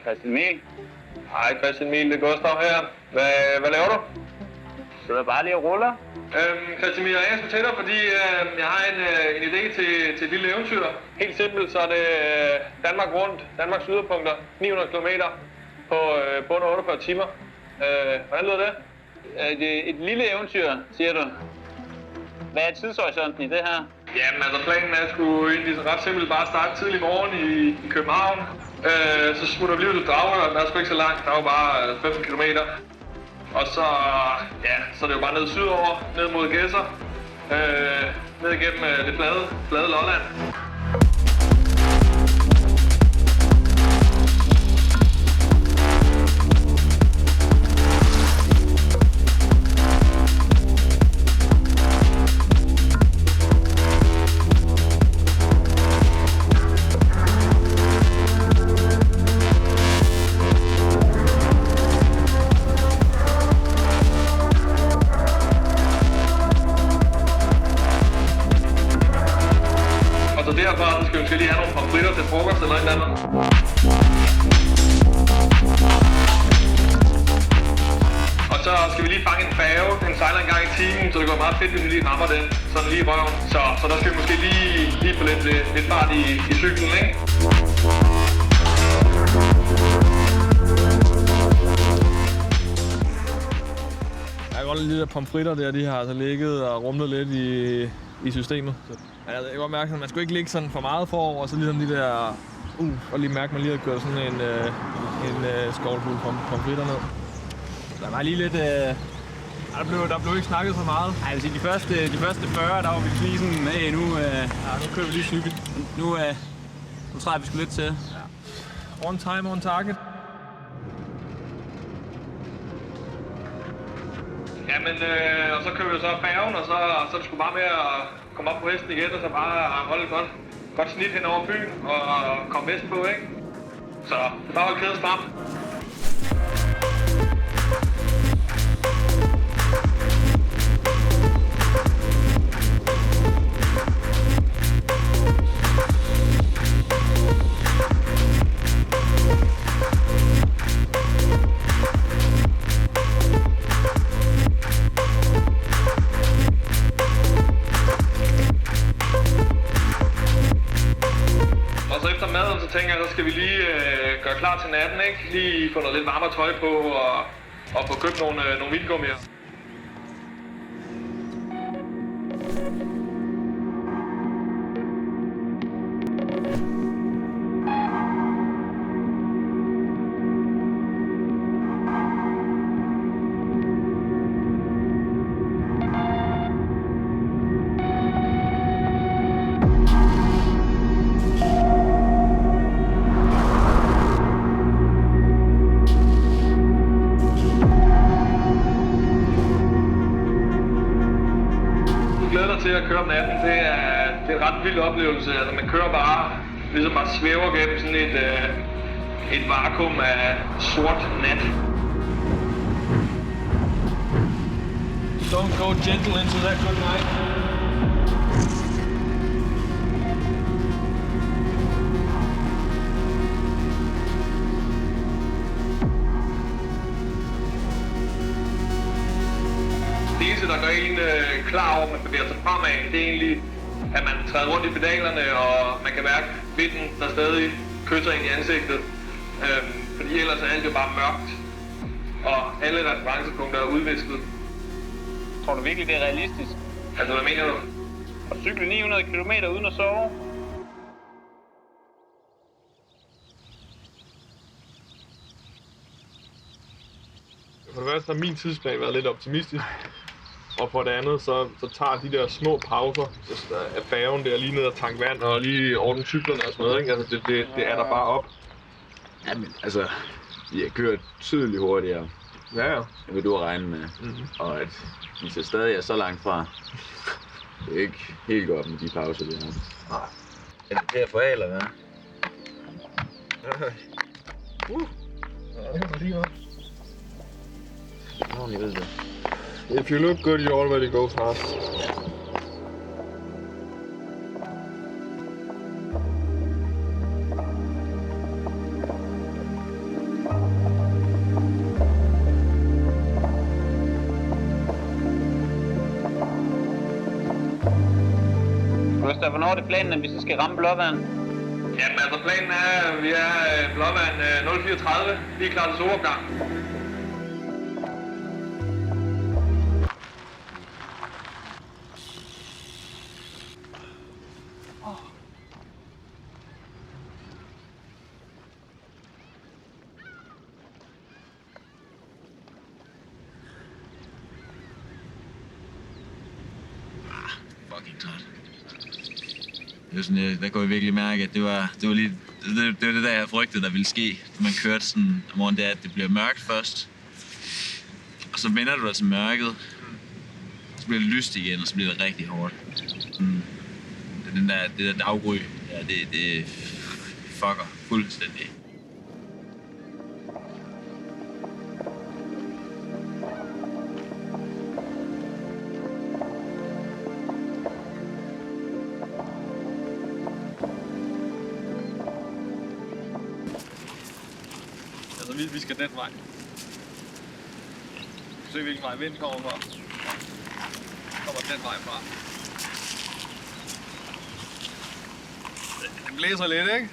Christian Emil. Hej Christian Emil, det er Gustav her. Hvad laver du? Sidder bare lige og ruller. Christian Emil, jeg ringer til dig, fordi jeg har en idé til et lille eventyr. Helt simpelt, så er det Danmark rundt, Danmarks yderpunkter, 900 km på under 48 timer. Hvordan lyder det? Et lille eventyr, siger du. Hvad er tidshorisonten i det her? Jamen altså planen er sgu egentlig ret simpelt bare starte tidlig morgen i København. Så smutter vi lige ud til Dragør, der er sgu ikke så langt, der er jo bare 15 km. Og så er det jo bare ned sydover, ned mod Gedser, ned igennem det flade Lolland. Så derfra skal vi lige have nogle pomfritter til frokost eller et eller andet. Og så skal vi lige fange en færge. Den sejler en gang i timen, så det går meget fedt, hvis vi lige rammer den sådan lige i røven. Så der skal vi måske lige få lidt fart i cyklen, ikke? Jeg kan godt lide de der pomfritter der, de har altså ligget og rumlet lidt i systemet. Jeg kan godt mærke, at man skulle ikke ligge sådan for meget forover, og så ligesom de der... og lige mærke, at man lige har kørt sådan en skovlfuld pomfritter ned. Der var lige lidt... Der blev ikke snakket så meget. Ej, jeg vil sige, de første 40, der var vi lige sådan, nu kører vi lige cykel. Nu træder vi sgu lidt til. Ja. On time, on target. Jamen, og så kører vi så færgen, og så er det sgu bare med at komme op på hesten igen, og så bare holde et godt snit hen over byen, og komme vest på, ikke? Så det er bare at kæde stram. Og så efter maden, så tænker jeg, så skal vi lige gøre klar til natten, ikke? Lige få noget lidt varmere tøj på og få købt nogle vindgummier. Til at køre om natten, det er en ret vild oplevelse. Altså, man kører bare svæver gennem sådan et vakuum af sort nat. Don't go gentle into that good night. Det eneste, der gør en klar over, at man bevæger sig fremad, det er egentlig, at man træder rundt i pedalerne, og man kan mærke vinden, der stadig kysser ind i ansigtet. Fordi ellers er alt jo bare mørkt, og alle referencepunkter er udvisket. Tror du virkelig, det er realistisk? Altså, hvad mener du? At cykle 900 km uden at sove? For det første har min tidsplan været lidt optimistisk. Og for det andet, så tager de der små pauser af færgen der lige ned og tanke vand og lige ordne cyklerne og sådan noget, ikke? Altså det er der bare op. Jamen, altså, vi har kørt tydeligt hurtigere, Ja. end hvad du har regnet med. Og at vi så stadig er så langt fra, det er ikke helt godt med de pauser, vi har. Nej. Er det derfor af, eller hvad? Ja, det var lige godt. Nå, jeg ved det. If you look good, you already go fast. Gustav, hvornår er det planen, at vi så skal ramme Blåvand? Jamen altså, planen er, at vi er Blåvand 034, lige klar til solopgang. Fucking træt. Det var sådan, der kunne jeg virkelig mærke, at det var det der, jeg frygtede, der ville ske. Man kørte sådan om morgenen, det er, at det bliver mørkt først. Og så vender du dig til mørket. Så bliver det lyst igen, og så bliver det rigtig hårdt. Det der daggry, ja, det fucker fuldstændig. Vi skal den vej. Se hvilken vej vinden kommer fra. Kommer den vej fra. Det blæser lidt, ikke?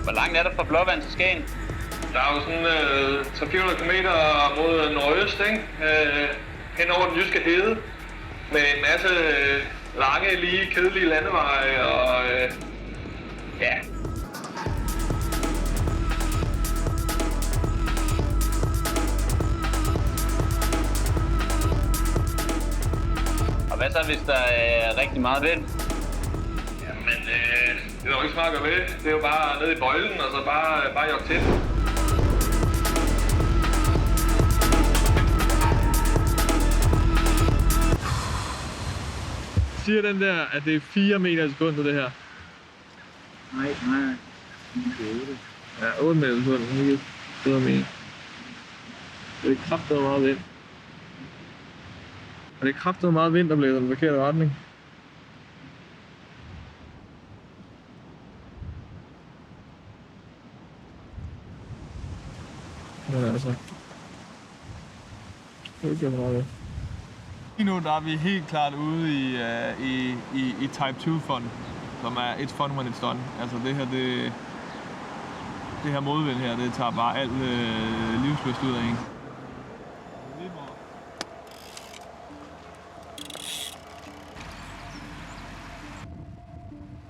Hvor langt er der fra Blåvand til Skagen? Der er jo sådan 300-400 km mod nordøst, ikke? Hen over den jyske hede. Med en masse lange, lige, kedelige landeveje og ja. Og hvad så, hvis der er rigtig meget vind? Jamen, det er jo ikke smart at gøre ved. Det er jo bare ned i bøjlen, og så bare jogge til. Siger den der, at det er 4 meter i sekundet, det her? Nej. Ja, 8 meter i sekundet. Ikke 4 meter. Det er kraftigt meget vind. Og det er kraftigt meget vind, der bliver i den forkerte retning. Men altså... Det er ikke meget ved. Lige nu der er vi helt klart ude i Type 2-fund, som er et fund, men et stund. Altså det her modvind her, det tager bare alt livslyst ud af en.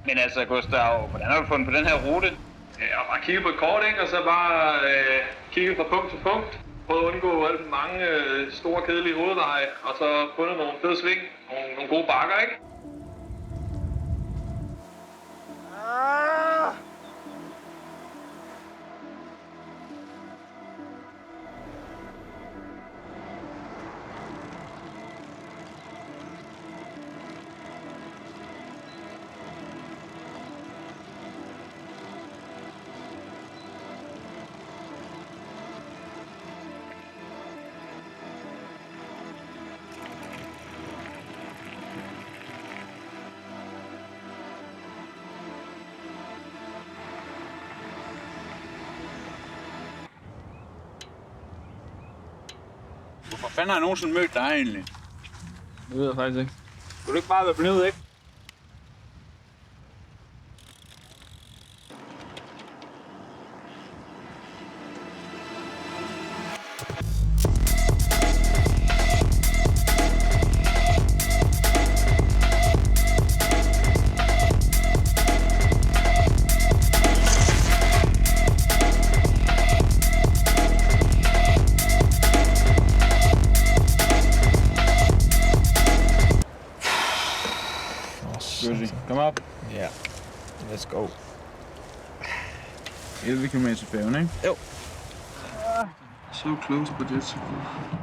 Men altså, Gustav, hvordan har du fundet på den her rute? Ja, og bare kigge på et kort, ikke? Og så bare kigge fra punkt til punkt. Prøve at undgå alt for mange store, kedelige hovedveje, og så fundet nogle fede sving, nogle gode bakker, ikke? Hvorfor fanden har jeg nogensinde mødt dig egentlig? Det ved jeg faktisk ikke. Kunne du ikke bare være blevet, ikke? Kom op. Ja. Let's go. 11 km til færgen, ikke? Jo. So close, but it's so close.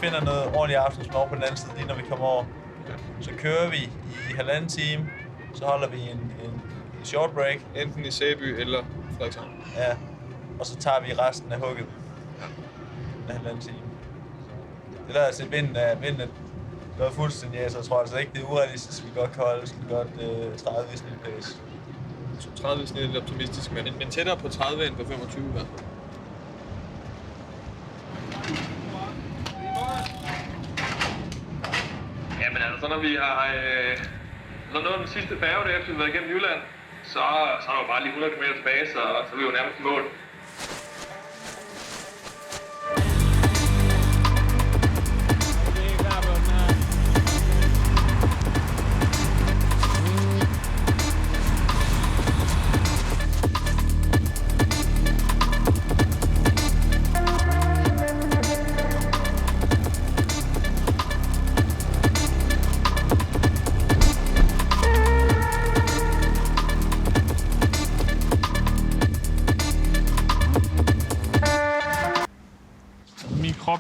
finder noget ordentligt aftensmad på den anden side, lige når vi kommer over. Så kører vi i 1,5 time, så holder vi en short break. Enten i Sæby eller Frederikshavn. Ja, og så tager vi resten af hugget. Ja. 1,5 time. Det der altså vinden er noget fuldstændig af, så jeg tror altså ikke, det er urealistisk, vi godt kan holde sådan godt 30 snit pace. 30 snit er lidt optimistisk, men tættere på 30 end på 25 i hvert fald. Jamen altså, når vi har så nået den sidste færge, der efter vi har været igennem Jylland, så er der jo bare lige 100 km tilbage, så er vi jo nærmest i mål.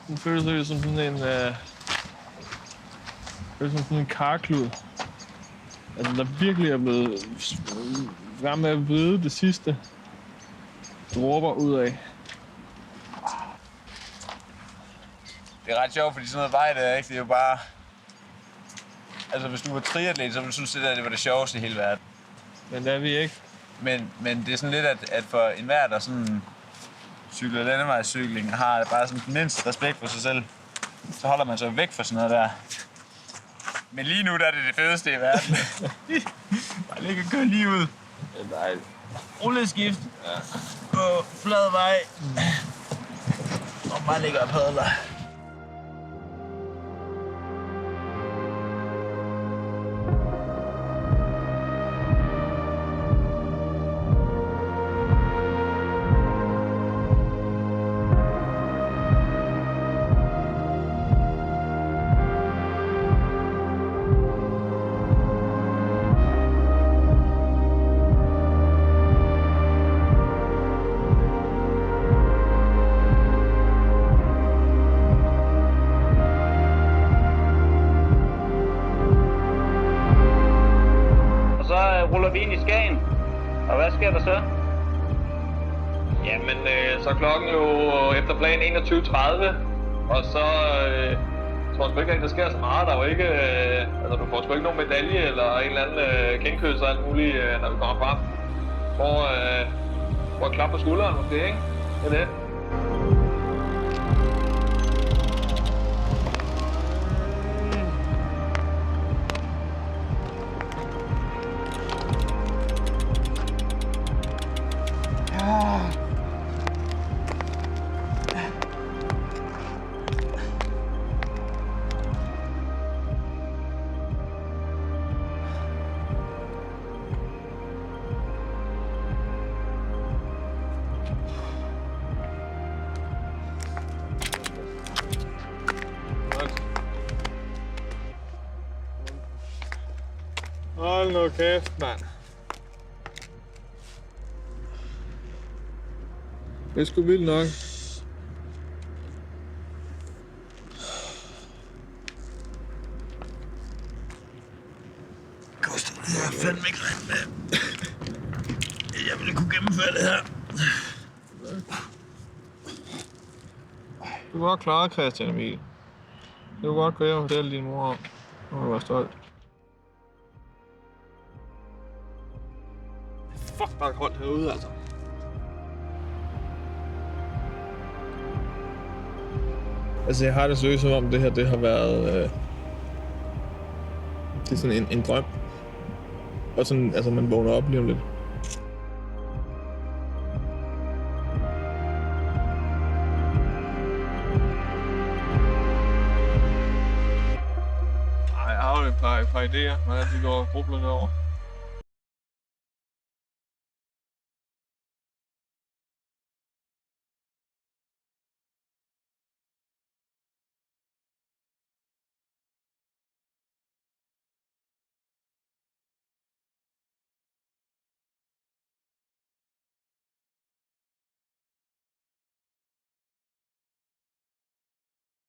Den føles som sådan en karklud. Altså, der virkelig er blevet frem med at vride det sidste dråber ud af. Det er ret sjovt, fordi sådan noget vej der, ikke? Det er jo bare... Altså, hvis du var triatlet, så ville du synes, at det var det sjoveste i hele verden. Men det er vi ikke. Men det er sådan lidt, at for enhver, der sådan cykler landevejscykling, har bare sådan den mindste respekt for sig selv, så holder man sig væk fra sådan noget der. Men lige nu, der er det fedeste i verden. Bare ligge og køre lige ud. Det er dejligt. Rulleskift. Ja. På flad vej. Og bare ligger og padler. Så er klokken jo efter planen 21:30, og så tror jeg sgu ikke, at der sker så meget. Der er jo ikke, altså du får sgu ikke nogen medalje eller en eller anden kendkøds og alt muligt, når vi kommer frem. Får et klap på skulderen måske, ikke? Det er det. Hold nu kæft, mand. Det er sgu vildt nok. Gustav, det er fandme ikke regnet med. Jeg ville kunne gennemføre det her. Du var klar, Christian Emil. Du kan godt gå hjem og fortælle din mor om. Nu må du være stolt. Fuck, der er koldt herude, altså. Altså, jeg har det seriøst som om det her, det har været... det er sådan en drøm. Og sådan, altså, man vågner op lige om lidt. Ej, jeg har jo et par idéer, hvordan de går og grubler derovre.